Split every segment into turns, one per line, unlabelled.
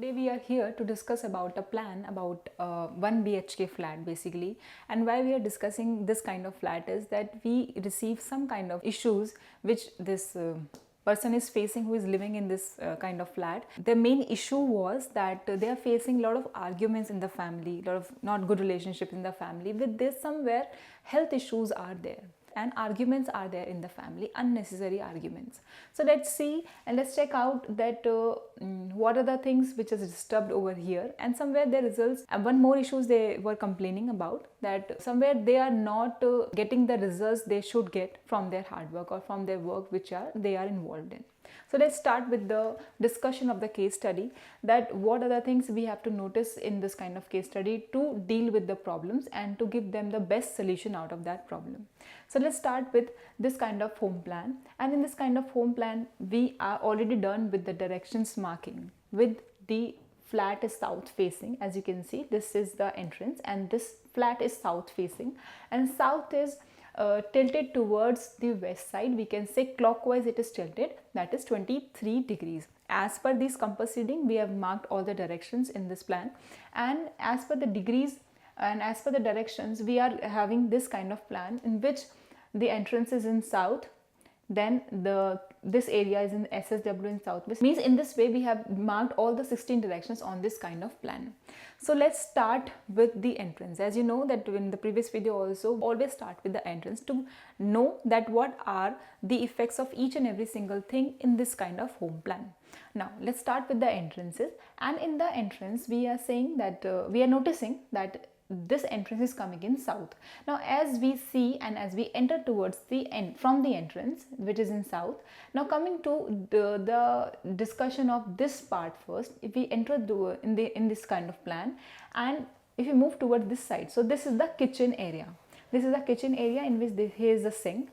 Today we are here to discuss about a plan about 1 BHK flat basically, and why we are discussing this kind of flat is that we receive some kind of issues which this person is facing who is living in this kind of flat. The main issue was that they are facing a lot of arguments in the family, a lot of not good relationships in the family. With this, somewhere health issues are there and arguments are there in the family, unnecessary arguments. So let's see and let's check out that what are the things which is disturbed over here, and somewhere the results, and one more issues they were complaining about, that somewhere they are not getting the results they should get from their hard work or from their work which they are involved in. So let's start with the discussion of the case study, that what are the things we have to notice in this kind of case study to deal with the problems and to give them the best solution out of that problem. So let's start with this kind of home plan, and in this kind of home plan we are already done with the directions marking. With the flat is south facing, as you can see this is the entrance and this flat is south facing, and south is tilted towards the west side. We can say clockwise it is tilted, that is 23 degrees. As per this compass reading we have marked all the directions in this plan, and as per the degrees and as per the directions we are having this kind of plan in which the entrance is in south, then this area is in SSW in southwest. Means in this way we have marked all the 16 directions on this kind of plan. So let's start with the entrance. As you know that in the previous video also, always start with the entrance to know that what are the effects of each and every single thing in this kind of home plan. Now let's start with the entrances, and in the entrance we are saying that we are noticing that this entrance is coming in south. Now as we see and as we enter towards the end from the entrance which is in south, now coming to the discussion of this part first, if we enter in this kind of plan and if we move towards this side, so this is the kitchen area. This is the kitchen area in which here is the sink,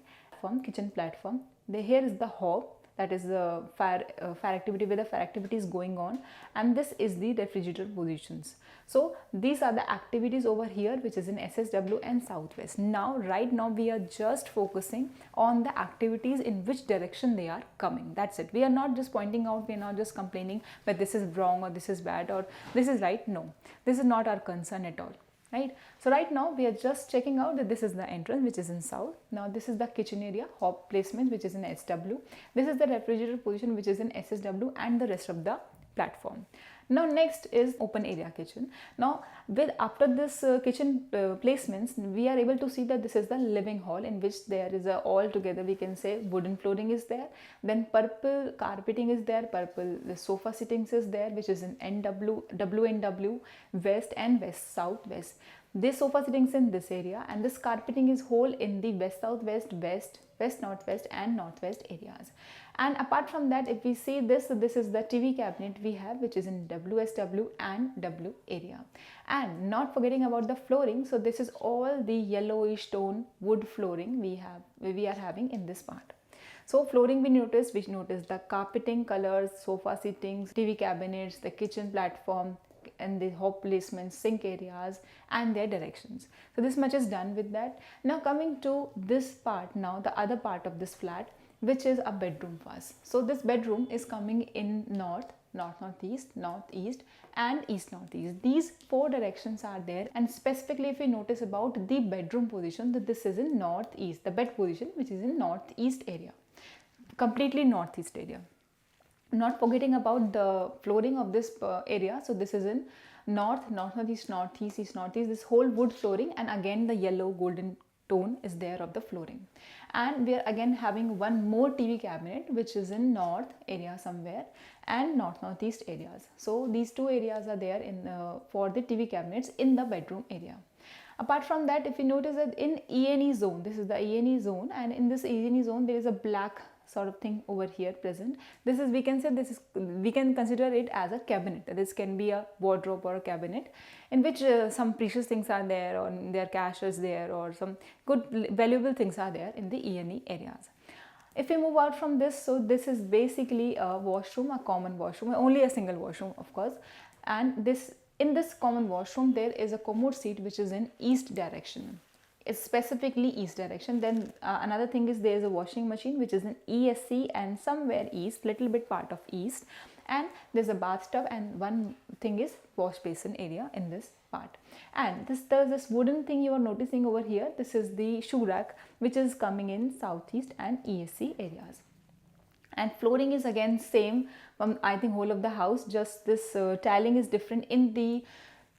kitchen platform. Here is the hob, that is the fire activity, where the fire activity is going on, and this is the refrigerator positions. So these are the activities over here which is in SSW and southwest. Now right now we are just focusing on the activities in which direction they are coming. That's it. We are not just pointing out, we are not just complaining that this is wrong or this is bad or this is right. No, this is not our concern at all. Right. So right now we are just checking out that this is the entrance which is in south. Now this is the kitchen area, hob placement which is in SW. This is the refrigerator position which is in SSW and the rest of the platform. Now next is open area kitchen. Now after this kitchen placements, we are able to see that this is the living hall in which there is all together we can say wooden flooring is there, then purple carpeting is there, the sofa sittings is there which is in WNW, west and west southwest. This sofa sittings in this area, and this carpeting is whole in the west southwest, west northwest and northwest areas. And apart from that, if we see this is the TV cabinet we have which is in WSW and W area. And not forgetting about the flooring, so this is all the yellowish tone wood flooring we are having in this part. So flooring we notice the carpeting colors, sofa sittings, TV cabinets, the kitchen platform and the hob placements, sink areas and their directions. So this much is done with that. Now coming to this part, now the other part of this flat which is a bedroom first. So this bedroom is coming in north, northeast, northeast and east northeast. These four directions are there, and specifically if we notice about the bedroom position, that this is in northeast, the bed position which is in northeast area, completely northeast area. Not forgetting about the flooring of this area. So this is in north, northeast, northeast, east, northeast, this whole wood flooring, and again the yellow golden tone is there of the flooring. And we are again having one more TV cabinet which is in north area somewhere and northeast areas. So these two areas are there in for the TV cabinets in the bedroom area. Apart from that, if you notice that in E&E zone, this is the E&E zone, and in this E&E zone there is a black sort of thing over here present. This is, we can say, we can consider it as a cabinet. This can be a wardrobe or a cabinet in which some precious things are there, or their cash is there, or some good valuable things are there in the E&E areas. If we move out from this, so this is basically a washroom, a common washroom, only a single washroom of course, and in this common washroom there is a commode seat which is in east direction. It's specifically east direction. Then another thing is there is a washing machine which is in ESC and somewhere east, little bit part of east, and there's a bathtub, and one thing is wash basin area in this part. And there's this wooden thing you are noticing over here. This is the shoe rack, which is coming in southeast and ESC areas. And flooring is again same from I think whole of the house, just this tiling is different in the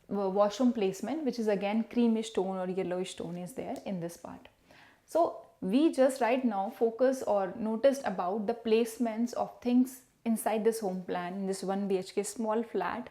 washroom placement, which is again creamish tone or yellowish tone is there in this part. So we just right now focus or noticed about the placements of things inside this home plan, in this 1 BHK small flat,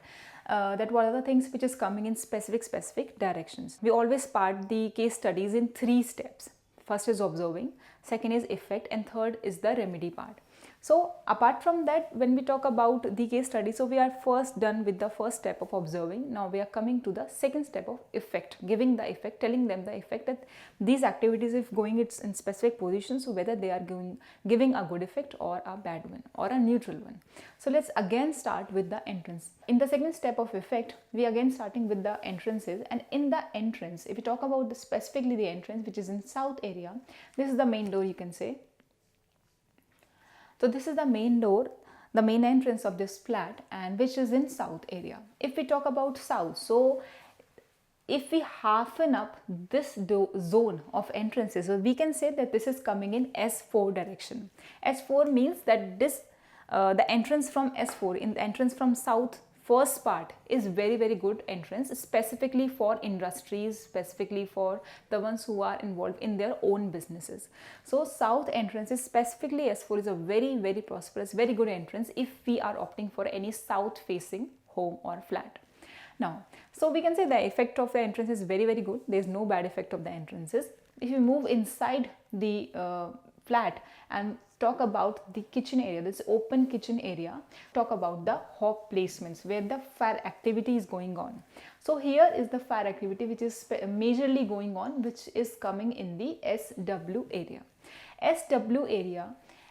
that what are the things which is coming in specific directions. We always part the case studies in 3 steps. First is observing, second is effect, and third is the remedy part. So apart from that, when we talk about the case study, so we are first done with the first step of observing. Now we are coming to the second step of effect, giving the effect, telling them the effect that these activities, if going it's in specific positions, so whether they are giving a good effect or a bad one or a neutral one. So let's again start with the entrance. In the second step of effect, we again starting with the entrances, and in the entrance, if we talk about specifically the entrance which is in south area, this is the main door, you can say. So this is the main door, the main entrance of this flat, and which is in south area. If we talk about south, so if we halfen up this zone of entrances, so we can say that this is coming in S4 direction. S4 means that this the entrance from S4, in the entrance from south, first part is very good entrance, specifically for industries, specifically for the ones who are involved in their own businesses. So south entrance is specifically S4 is a very prosperous, very good entrance if we are opting for any south facing home or flat. Now, so we can say the effect of the entrance is very good. There is no bad effect of the entrances. If you move inside the flat and talk about the kitchen area, this open kitchen area, talk about the hob placements where the fire activity is going on. So here is the fire activity which is majorly going on, which is coming in the SW area. SW area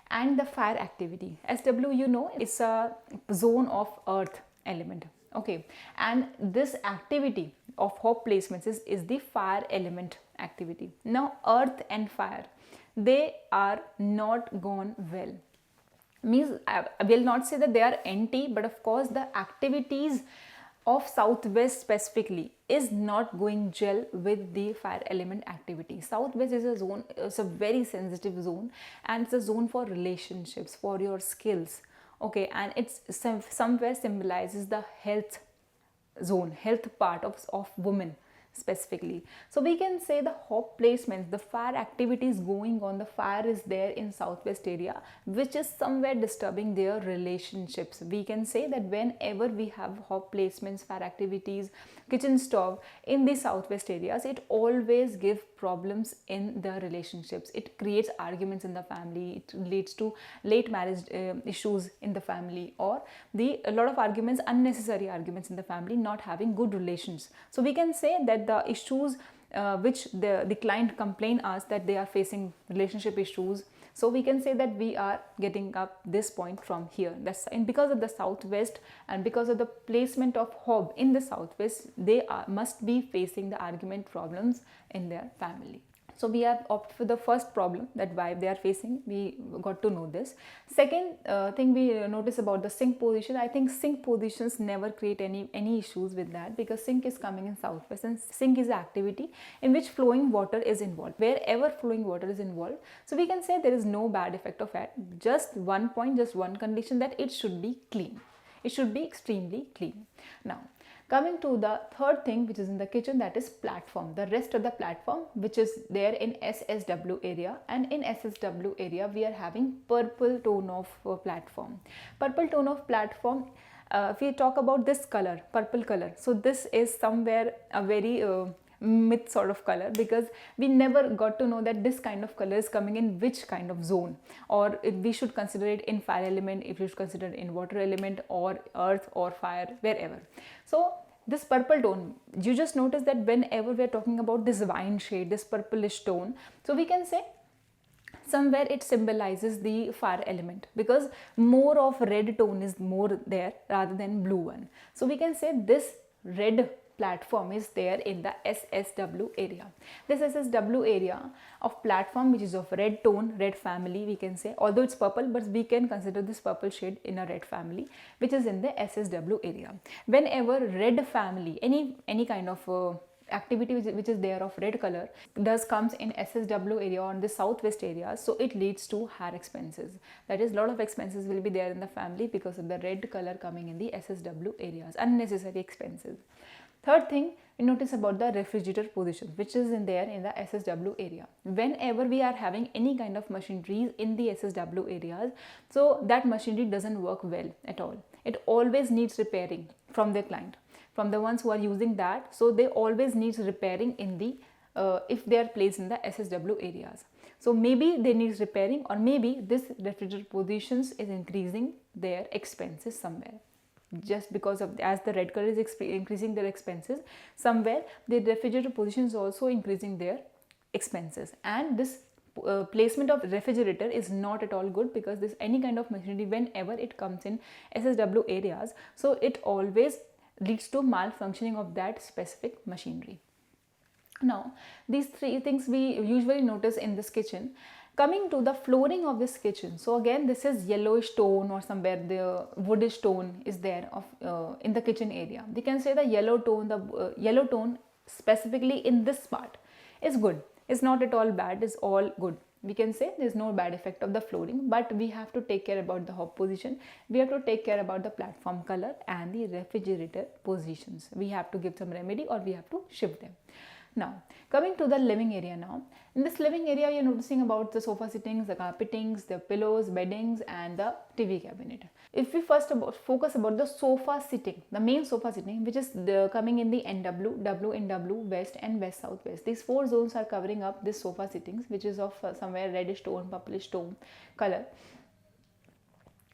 and the fire activity. SW, you know, it's a zone of earth element. Okay, and this activity of hob placements is the fire element activity. Now earth and fire, they are not gone well. Means I will not say that they are anti, but of course the activities of southwest specifically is not going gel with the fire element activity. Southwest is a zone, it's a very sensitive zone, and it's a zone for relationships, for your skills. Okay, and it's somewhere symbolizes the health zone, health part of women specifically. So we can say the hob placements, the fire activity is going on, the fire is there in southwest area, which is somewhere disturbing their relationships. We can say that whenever we have hob placements, fire activities, kitchen stove in the southwest areas, it always gives problems in the relationships. It creates arguments in the family, it leads to late marriage issues in the family, or a lot of arguments, unnecessary arguments in the family, not having good relations. So we can say that the issues which the client complain us that they are facing relationship issues. So we can say that we are getting up this point from here. That's and because of the southwest and because of the placement of hob in the southwest, they must be facing the argument problems in their family. So we have opted for the first problem, that why they are facing, we got to know this. Second thing we notice about the sink position, I think sink positions never create any issues with that, because sink is coming in southwest, and sink is an activity in which flowing water is involved, wherever flowing water is involved. So we can say there is no bad effect of that. Just one point, just one condition, that it should be clean. It should be extremely clean. Now, coming to the third thing which is in the kitchen, that is platform. The rest of the platform which is there in SSW area, and in SSW area we are having purple tone of platform. Purple tone of platform, if we talk about this color, purple color, so this is somewhere a very myth sort of color, because we never got to know that this kind of color is coming in which kind of zone, or if we should consider it in fire element, if we should consider it in water element, or earth or fire, wherever. So this purple tone, you just notice that whenever we are talking about this wine shade, this purplish tone, so we can say somewhere it symbolizes the fire element, because more of red tone is more there rather than blue one. So we can say this red platform is there in the SSW area. This SSW area of platform, which is of red tone, red family we can say, although it's purple, but we can consider this purple shade in a red family, which is in the SSW area. Whenever red family, any kind of activity which is there of red color comes in SSW area or in the southwest area, so it leads to higher expenses. That is, lot of expenses will be there in the family because of the red color coming in the SSW areas, unnecessary expenses. Third thing, we notice about the refrigerator position, which is in there in the SSW area. Whenever we are having any kind of machinery in the SSW areas, so that machinery doesn't work well at all. It always needs repairing from the client, from the ones who are using that. So they always needs repairing in the if they are placed in the SSW areas. So maybe they need repairing, or maybe this refrigerator positions is increasing their expenses somewhere. Just because of as the red color is increasing their expenses, somewhere the refrigerator position is also increasing their expenses. And this placement of refrigerator is not at all good, because this any kind of machinery, whenever it comes in SSW areas, so it always leads to malfunctioning of that specific machinery. Now, these three things we usually notice in this kitchen. Coming to the flooring of this kitchen, so again this is yellowish tone, or somewhere the woodish tone is there of in the kitchen area. We can say the yellow tone specifically in this part is good. It's not at all bad, it's all good. We can say there's no bad effect of the flooring, but we have to take care about the hob position. We have to take care about the platform color and the refrigerator positions. We have to give some remedy, or we have to shift them. Now, coming to the living area now. In this living area, you're noticing about the sofa sittings, the carpetings, the pillows, beddings, and the TV cabinet. If we first focus about the sofa sitting, the main sofa sitting, which is coming in the NW, WNW, West and West Southwest. These four zones are covering up this sofa sittings, which is of somewhere reddish tone, purplish tone color.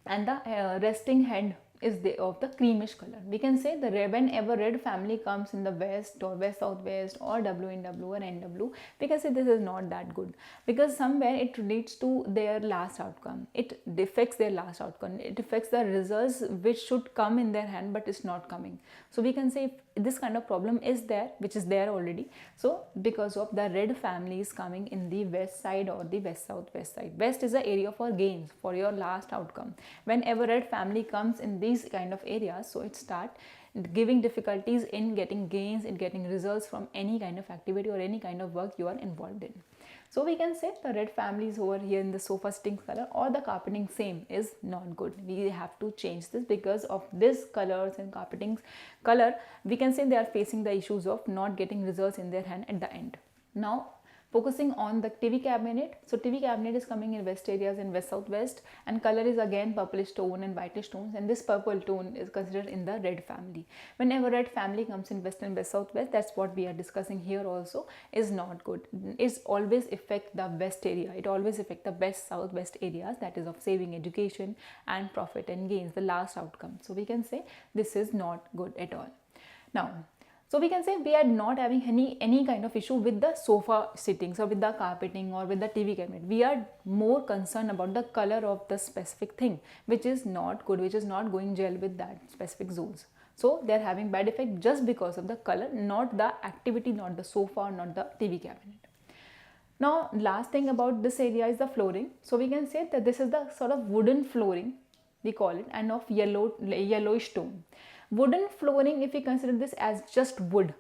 And the resting head is of the creamish color. We can say the whenever red family comes in the West or West Southwest or WNW or NW, we can say this is not that good, because somewhere it leads to their last outcome. It affects their last outcome. It affects the results which should come in their hand, but it's not coming. So we can say if this kind of problem is there, which is there already, so because of the red families coming in the west side or the West Southwest side. West is the area for gains, for your last outcome. Whenever red family comes in these kind of areas, so it start giving difficulties in getting gains, in getting results from any kind of activity or any kind of work you are involved in. So we can say the red families over here in the sofa sitting color or the carpeting same is not good. We have to change this because of this colors and carpeting color. We can say they are facing the issues of not getting results in their hand at the end. Now, focusing on the TV cabinet. So TV cabinet is coming in west areas and West Southwest, and color is again purplish tone and whitish tones, and this purple tone is considered in the red family. Whenever red family comes in West and West Southwest, that's what we are discussing here also, is not good. It's always affect the west area. It always affect the West Southwest areas, that is of saving, education and profit and gains, the last outcome. So we can say this is not good at all. Now, so we can say we are not having any kind of issue with the sofa sittings or with the carpeting or with the TV cabinet. We are more concerned about the color of the specific thing, which is not good, which is not going gel with that specific zones. So they are having bad effect just because of the color, not the activity, not the sofa, not the TV cabinet. Now, last thing about this area is the flooring. So we can say that this is the sort of wooden flooring, we call it, and of yellowish tone. Wooden flooring, if we consider this as just wood,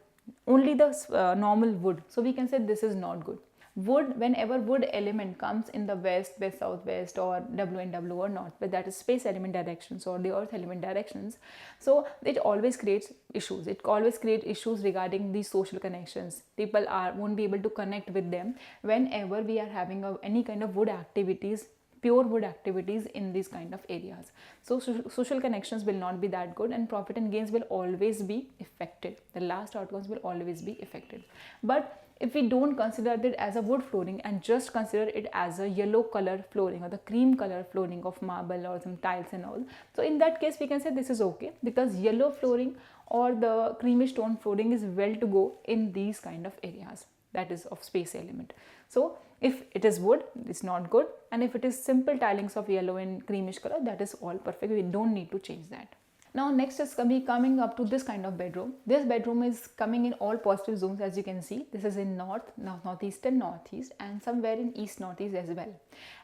only the normal wood, so we can say this is not good. Wood, whenever wood element comes in the West, West Southwest or WNW or North, but that is space element directions or the earth element directions, so it always creates issues. It always creates issues regarding these social connections. People won't be able to connect with them whenever we are having any kind of wood activities, pure wood activities in these kind of areas. So social connections will not be that good, and profit and gains will always be affected. The last outcomes will always be affected. But if we don't consider it as a wood flooring and just consider it as a yellow color flooring or the cream color flooring of marble or some tiles and all, so in that case we can say this is okay, because yellow flooring or the creamish tone flooring is well to go in these kind of areas, that is of space element. So if it is wood, it's not good, and if it is simple tilings of yellow and creamish color, that is all perfect. We don't need to change that. Now next is coming up to this kind of bedroom. This bedroom is coming in all positive zones, as you can see. This is in north, northeast and northeast, and somewhere in east northeast as well.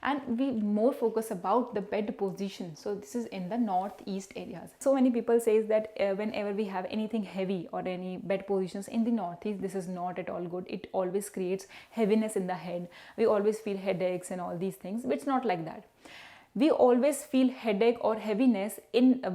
And we more focus about the bed position. So this is in the northeast areas. So many people says that whenever we have anything heavy or any bed positions in the northeast, this is not at all good. It always creates heaviness in the head. We always feel headaches and all these things. But it's not like that. We always feel headache or heaviness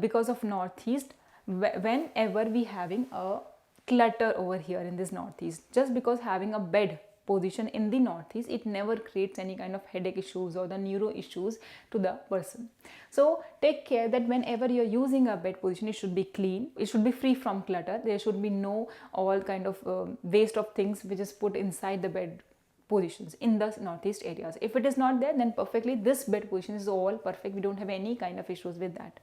because of northeast whenever we having a clutter over here in this northeast. Just because having a bed position in the northeast, it never creates any kind of headache issues or the neuro issues to the person. So take care that whenever you're using a bed position, it should be clean, it should be free from clutter. There should be no all kind of waste of things which is put inside the bed positions in the northeast areas. If it is not there, then perfectly this bed position is all perfect. We don't have any kind of issues with that.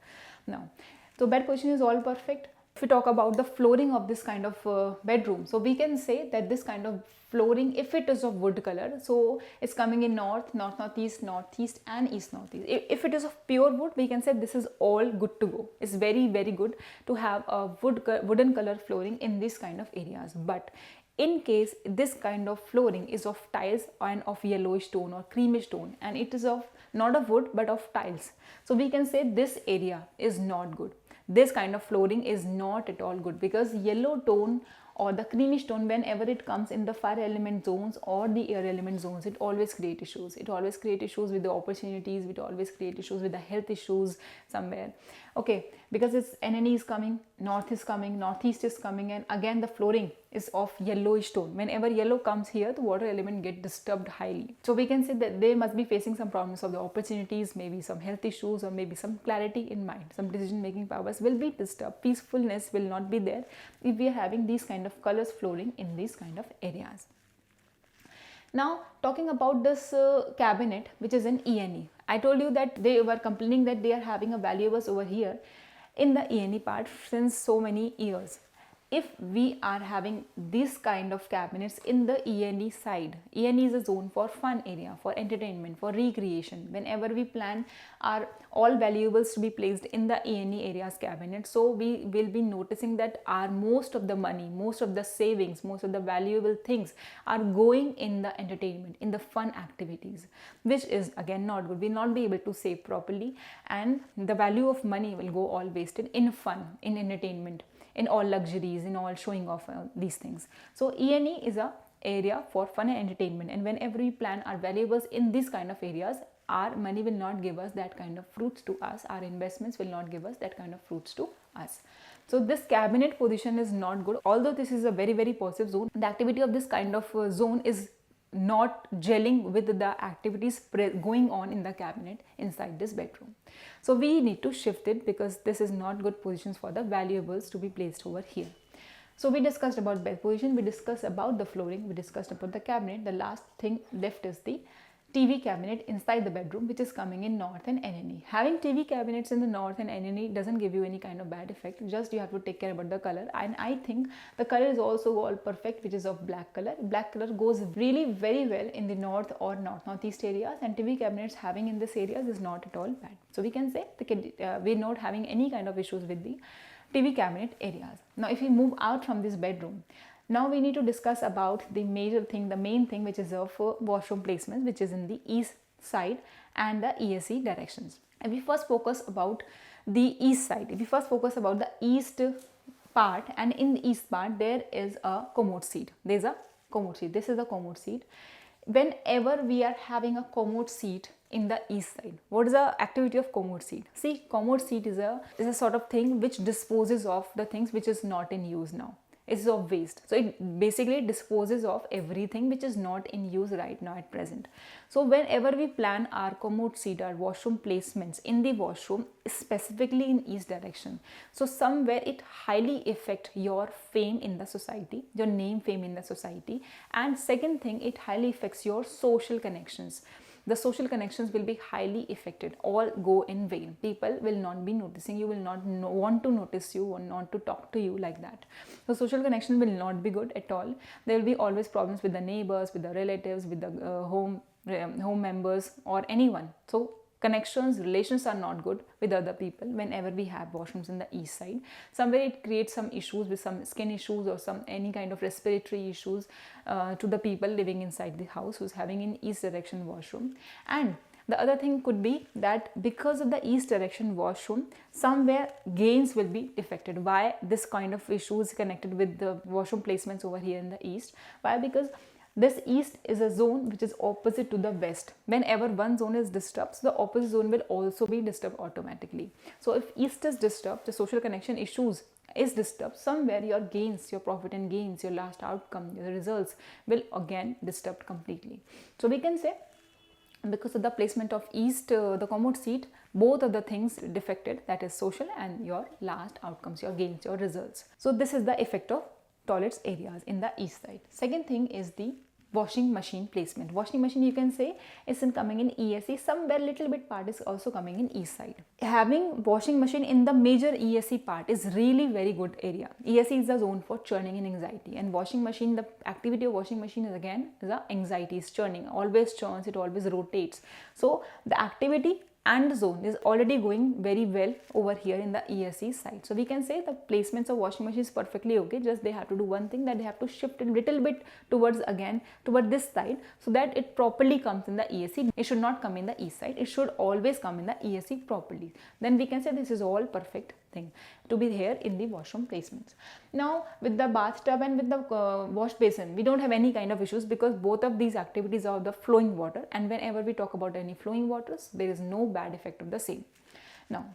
Now, so bed position is all perfect. If we talk about the flooring of this kind of bedroom, so we can say that this kind of flooring, if it is of wood color, so it's coming in north, northeast, northeast and east northeast. If it is of pure wood, we can say this is all good to go. It's very good to have a wooden color flooring in this kind of areas. But in case this kind of flooring is of tiles and of yellowish tone or creamish tone, and it is of not of wood but of tiles, so we can say this area is not good. This kind of flooring is not at all good, because yellow tone or the creamish tone, whenever it comes in the fire element zones or the air element zones, it always create issues. It always create issues with the opportunities. It always create issues with the health issues somewhere. Okay, because it's NNE is coming, north is coming, northeast is coming, and again the flooring is of yellowish tone. Whenever yellow comes here, the water element get disturbed highly. So we can say that they must be facing some problems of the opportunities, maybe some health issues, or maybe some clarity in mind. Some decision making powers will be disturbed. Peacefulness will not be there if we are having these kind of colors flooring in these kind of areas. Now talking about this cabinet which is in ENE. I told you that they were complaining that they are having a valuables over here in the ENE part since so many years. If we are having this kind of cabinets in the ENE side, ENE is a zone for fun area, for entertainment, for recreation. Whenever we plan our all valuables to be placed in the ENE areas cabinet, so we will be noticing that our most of the money, most of the savings, most of the valuable things are going in the entertainment, in the fun activities, which is again not good. We will not be able to save properly, and the value of money will go all wasted in fun, in entertainment, in all luxuries, in all showing off these things. So ENE is a area for fun and entertainment, and whenever we plan our valuables in these kind of areas, our money will not give us that kind of fruits to us. Our investments will not give us that kind of fruits to us. So this cabinet position is not good. Although this is a very positive zone, the activity of this kind of zone is not gelling with the activities going on in the cabinet inside this bedroom. So we need to shift it, because this is not good positions for the valuables to be placed over here. So we discussed about bed position, we discussed about the flooring, we discussed about the cabinet. The last thing left is the TV cabinet inside the bedroom, which is coming in north and NNE. Having TV cabinets in the north and NNE doesn't give you any kind of bad effect. Just you have to take care about the color, and I think the color is also all perfect, which is of black color. Black color goes really very well in the north or northeast areas, and TV cabinets having in this areas is not at all bad. So we can say we're not having any kind of issues with the TV cabinet areas. Now if we move out from this bedroom, now we need to discuss about the major thing, the main thing, which is of washroom placements, which is in the east side and the ESE directions. And we first focus about the east side. If we first focus about the east part, and in the east part there is a commode seat. There is a commode seat. This is a commode seat. Whenever we are having a commode seat in the east side, what is the activity of commode seat? See, commode seat is a sort of thing which disposes of the things which is not in use now. It's of waste. So it basically disposes of everything which is not in use right now at present. So whenever we plan our commode seat, our washroom placements in the washroom, specifically in east direction, so somewhere it highly affect your fame in the society, your name, fame in the society. And second thing, it highly affects your social connections. The social connections will be highly affected, all go in vain. People will not be noticing you, will not want to notice you, or not to talk to you like that. So social connection will not be good at all. There will be always problems with the neighbors, with the relatives, with the home members or anyone. So connections, relations are not good with other people whenever we have washrooms in the east side. Somewhere it creates some issues with some skin issues or some any kind of respiratory issues to the people living inside the house who's having an east direction washroom. And the other thing could be that because of the east direction washroom, somewhere gains will be affected. Why this kind of issues connected with the washroom placements over here in the east? Why? Because this east is a zone which is opposite to the west. Whenever one zone is disturbed, the opposite zone will also be disturbed automatically. So if east is disturbed, the social connection issues is disturbed, somewhere your gains, your profit and gains, your last outcome, your results will again disturbed completely. So we can say because of the placement of east, the commode seat, both of the things defected, that is social and your last outcomes, your gains, your results. So this is the effect of toilets areas in the east side. Second thing is the washing machine placement. Washing machine, you can say, isn't coming in ESE, somewhere little bit part is also coming in east side. Having washing machine in the major ESE part is really very good area. ESE is the zone for churning and anxiety, and washing machine, the activity of washing machine is again the anxiety, is churning, always churns, it always rotates. So the activity and the zone is already going very well over here in the ESE side. So we can say the placements of washing machine is perfectly okay, just they have to do one thing, that they have to shift a little bit towards this side so that it properly comes in the ESE. It should not come in the east side, it should always come in the ESE properly. Then we can say this is all perfect thing to be here in the washroom placements. Now with the bathtub and with the wash basin, we don't have any kind of issues because both of these activities are the flowing water, and whenever we talk about any flowing waters, there is no bad effect of the same. Now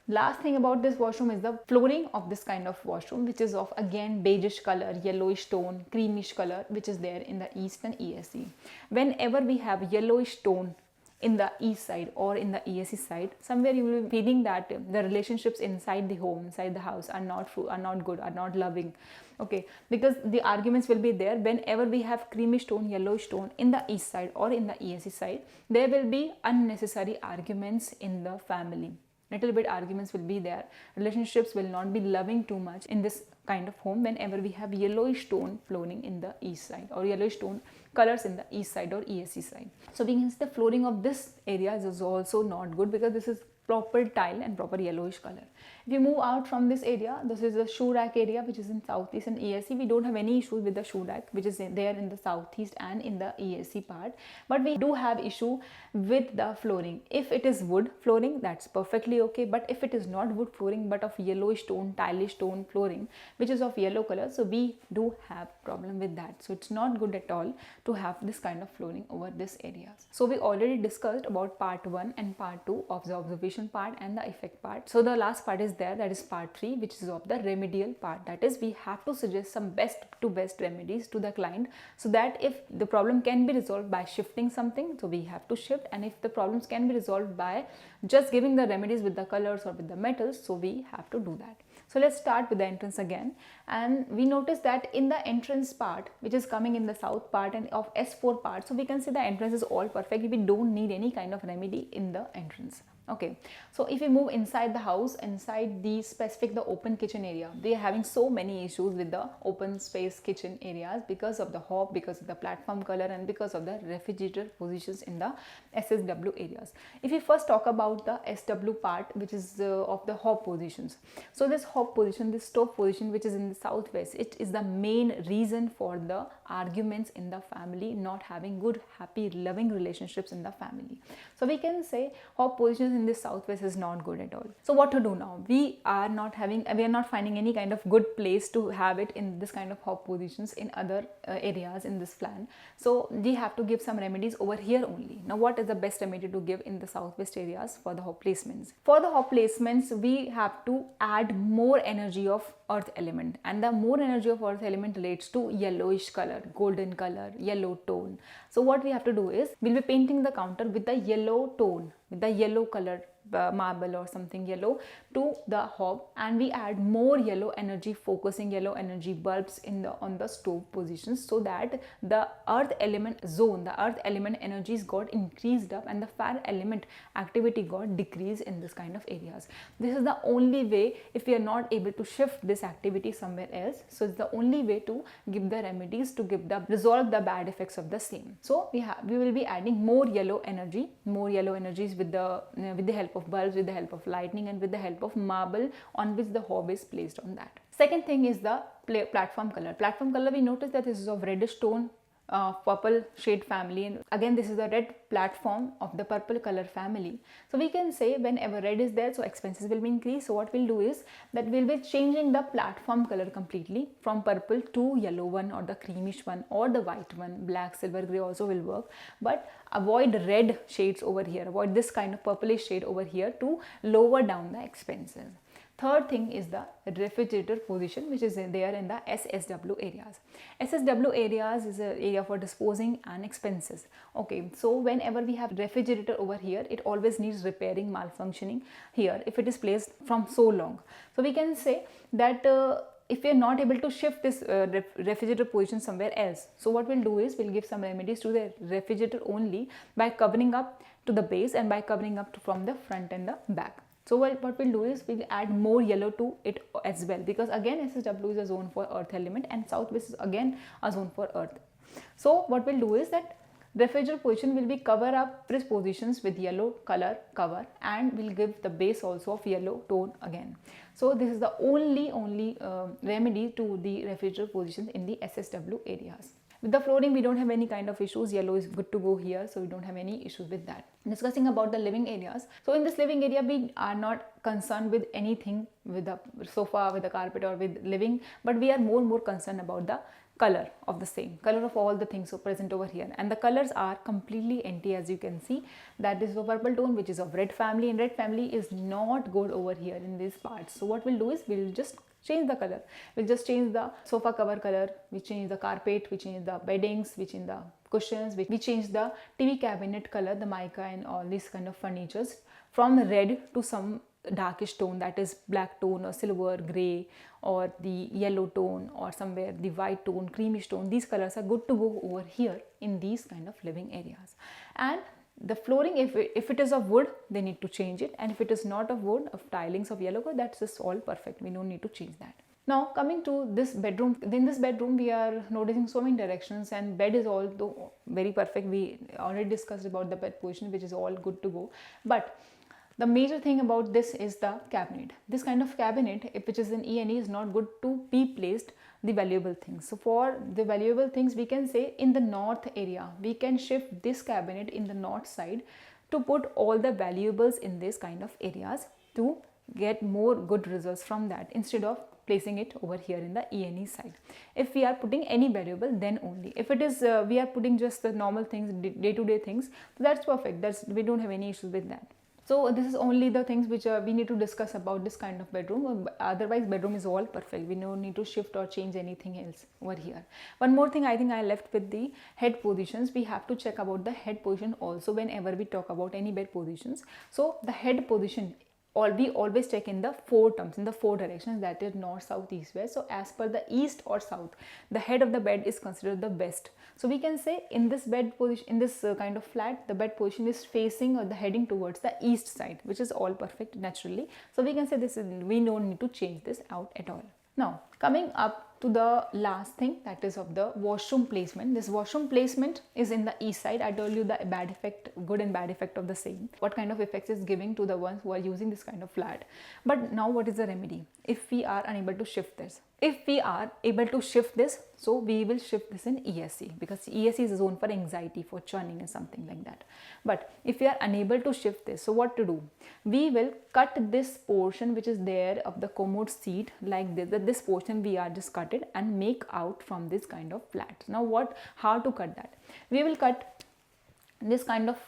last thing about this washroom is the flooring of this kind of washroom, which is of again beigeish color, yellowish tone, creamish color, which is there in the east and ESE. Whenever we have yellowish tone in the east side or in the ESE side, somewhere you will be feeling that the relationships inside the home, inside the house are not good, are not loving. Okay, because the arguments will be there. Whenever we have creamish tone, yellowish tone in the east side or in the ESE side, there will be unnecessary arguments in the family. Little bit arguments will be there. Relationships will not be loving too much in this kind of home whenever we have yellowish tone flowing in the east side or yellowish tone colors in the east side or ESE side. So being the flooring of this area is also not good because this is proper tile and proper yellowish color. If you move out from this area, this is the shoe rack area which is in southeast and ESE. We don't have any issues with the shoe rack which is there in the southeast and in the ESE part, but we do have issue with the flooring. If it is wood flooring, that's perfectly okay, but if it is not wood flooring but of yellowish tone, tileish tone flooring which is of yellow color, so we do have problem with that. So it's not good at all to have this kind of flooring over this areas. So we already discussed about part 1 and part 2 of the observation part and the effect part. So the last part is there, that is part 3, which is of the remedial part. That is, we have to suggest some best remedies to the client so that if the problem can be resolved by shifting something, so we have to shift, and if the problems can be resolved by just giving the remedies with the colors or with the metals, so we have to do that. So let's start with the entrance again, and we notice that in the entrance part which is coming in the south part and of S4 part, so we can say the entrance is all perfect. We don't need any kind of remedy in the entrance. Okay, so if we move inside the house, inside the specific the open kitchen area, they are having so many issues with the open space kitchen areas because of the hob, because of the platform color, and because of the refrigerator positions in the SSW areas. If we first talk about the SW part, which is of the hob positions, so this hob position, this stove position which is in the southwest, it is the main reason for the arguments in the family, not having good, happy, loving relationships in the family. So we can say hob positions in this southwest is not good at all. So what to do now? We are not finding any kind of good place to have it in this kind of hob positions in other areas in this plan. So we have to give some remedies over here only. Now what is the best remedy to give in the southwest areas for the hob placements? For the hob placements, we have to add more energy of earth element, and the more energy of earth element relates to yellowish color, golden color, yellow tone. So what we have to do is, we'll be painting the counter with the yellow tone, with the yellow color marble or something yellow to the hob, and we add more yellow energy, focusing yellow energy bulbs on the stove positions, so that the earth element zone, the earth element energies got increased up and the fire element activity got decreased in this kind of areas. This is the only way if we are not able to shift this activity somewhere else. So it's the only way to give the remedies to resolve the bad effects of the same. So we will be adding more yellow energies with the help of bulbs, with the help of lightning, and with the help of marble on which the hob is placed on that. Second thing is the platform color. Platform color, we notice that this is of reddish tone, purple shade family, and again this is the red platform of the purple color family. So we can say whenever red is there, so expenses will be increased. So what we'll do is that we'll be changing the platform color completely from purple to yellow one, or the creamish one, or the white one. Black, silver, grey also will work, but avoid red shades over here, avoid this kind of purplish shade over here to lower down the expenses. Third thing is the refrigerator position, which is there in the SSW areas. SSW areas is an area for disposing and expenses. Okay, so whenever we have refrigerator over here, it always needs repairing, malfunctioning here if it is placed from so long. So we can say that if we are not able to shift this refrigerator position somewhere else, so what we'll do is we'll give some remedies to the refrigerator only by covering up to the base and by covering up from the front and the back. So what we'll do is we'll add more yellow to it as well, because again SSW is a zone for earth element and southwest is again a zone for earth. So what we'll do is that refrigerator position will be cover up these positions with yellow color cover, and we'll give the base also of yellow tone again. So this is the only remedy to the refrigerator positions in the SSW areas. With the flooring, we don't have any kind of issues. Yellow is good to go here, so we don't have any issues with that. Discussing about the living areas. So in this living area, we are not concerned with anything with the sofa, with the carpet, or with living, but we are more concerned about the color of the same, color of all the things so present over here. And the colors are completely empty, as you can see. That is the purple tone, which is of red family, and red family is not good over here in these parts. So what we'll do is we'll just change the color. We'll just change the sofa cover color, we change the carpet, we change the beddings, we change the cushions, we change the TV cabinet color, the mica and all these kind of furnitures from red to some darkish tone, that is black tone or silver, grey, or the yellow tone, or somewhere the white tone, creamish tone. These colors are good to go over here in these kind of living areas. And the flooring, if it is of wood, they need to change it, and if it is not of wood, of tilings of yellow color, that's just all perfect. We don't need to change that. Now coming to this bedroom, in this bedroom we are noticing so many directions, and bed is also very perfect. We already discussed about the bed position, which is all good to go. But the major thing about this is the cabinet. This kind of cabinet, which is in E&E, is not good to be placed the valuable things. So for the valuable things, we can say in the north area, we can shift this cabinet in the north side to put all the valuables in this kind of areas to get more good results from that, instead of placing it over here in the E&E side. If we are putting any valuable, then only. If it is we are putting just the normal things, day-to-day things, that's perfect. We don't have any issues with that. So this is only the things which we need to discuss about this kind of bedroom. Otherwise bedroom is all perfect. We don't need to shift or change anything else over here. One more thing, I think I left with the head positions. We have to check about the head position also whenever we talk about any bed positions. So the head position, we always check in the 4 terms, in the 4 directions, that is north, south, east, west. So as per the east or south, the head of the bed is considered the best. So we can say in this bed position, in this kind of flat, the bed position is facing or the heading towards the east side, which is all perfect naturally. So we can say this is, we don't need to change this out at all. Now coming up to the last thing, that is of the washroom placement. This washroom placement is in the east side. I told you the bad effect, good and bad effect of the same, what kind of effects is giving to the ones who are using this kind of flat. But now what is the remedy if we are unable to shift this? If we are able to shift this, so we will shift this in ESC, because ESC is a zone for anxiety, for churning and something like that. But if we are unable to shift this, so what to do? We will cut this portion which is there of the commode seat like this. This portion we are just cut it and make out from this kind of flat. Now how to cut that? We will cut this kind of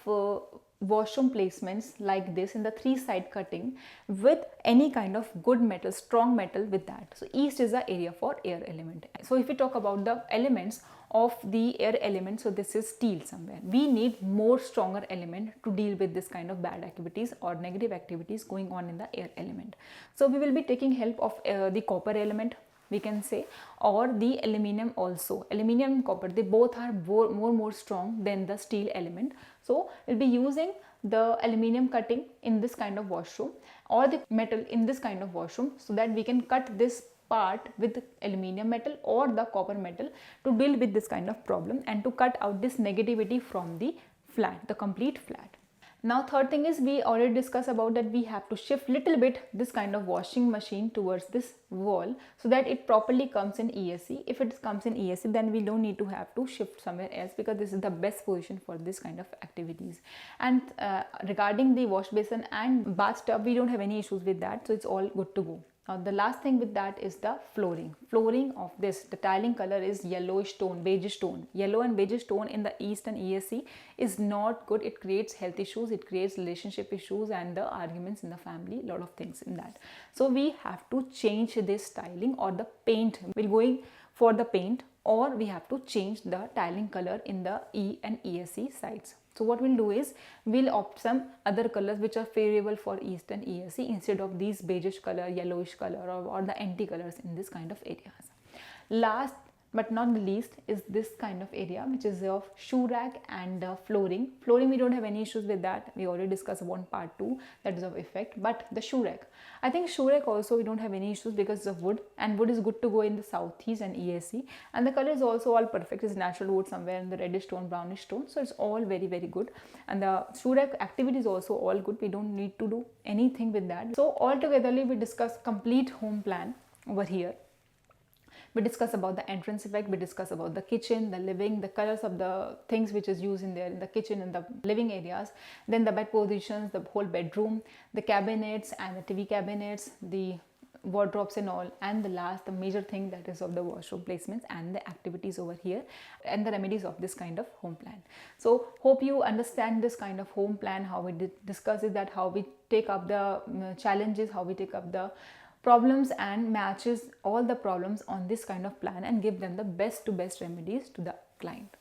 washroom placements like this in the 3-side cutting with any kind of good metal, strong metal with that. So east is the area for air element. So if we talk about the elements of the air element, so this is steel somewhere. We need more stronger element to deal with this kind of bad activities or negative activities going on in the air element. So we will be taking help of the copper element, we can say, or the aluminium also. Aluminium and copper, they both are more strong than the steel element. So we'll be using the aluminium cutting in this kind of washroom or the metal in this kind of washroom, so that we can cut this part with aluminium metal or the copper metal to deal with this kind of problem and to cut out this negativity from the flat, the complete flat. Now third thing is, we already discussed about that we have to shift little bit this kind of washing machine towards this wall so that it properly comes in ESC. If it comes in ESC, then we don't need to have to shift somewhere else, because this is the best position for this kind of activities. And regarding the wash basin and bathtub, we don't have any issues with that, so it's all good to go. Now the last thing with that is the flooring. Flooring of this, the tiling color is yellowish tone, beigeish tone. Yellow and beigeish tone in the east and ESC is not good. It creates health issues, it creates relationship issues and the arguments in the family, lot of things in that. So we have to change this styling, or the paint, we're going for the paint, or we have to change the tiling color in the E and ESC sides. So what we'll do is, we'll opt some other colors which are favorable for East and ESC instead of these beigeish color, yellowish color, or the anti colors in this kind of areas. Last but not the least is this kind of area, which is of shoe rack and flooring. Flooring, we don't have any issues with that. We already discussed about part 2, that is of effect. But the shoe rack, I think shoe rack also we don't have any issues because it's of wood, and wood is good to go in the southeast and ESC, and the color is also all perfect. It's natural wood somewhere in the reddish tone, brownish tone, so it's all very good. And the shoe rack activity is also all good. We don't need to do anything with that. So altogetherly, we discuss complete home plan over here. We discuss about the entrance effect, we discuss about the kitchen, the living, the colors of the things which is used in there in the kitchen and the living areas, then the bed positions, the whole bedroom, the cabinets and the TV cabinets, the wardrobes and all, and the last, the major thing, that is of the washroom placements and the activities over here and the remedies of this kind of home plan. So hope you understand this kind of home plan, how we discuss it, that how we take up the challenges, how we take up the problems and matches all the problems on this kind of plan and give them the best to best remedies to the client.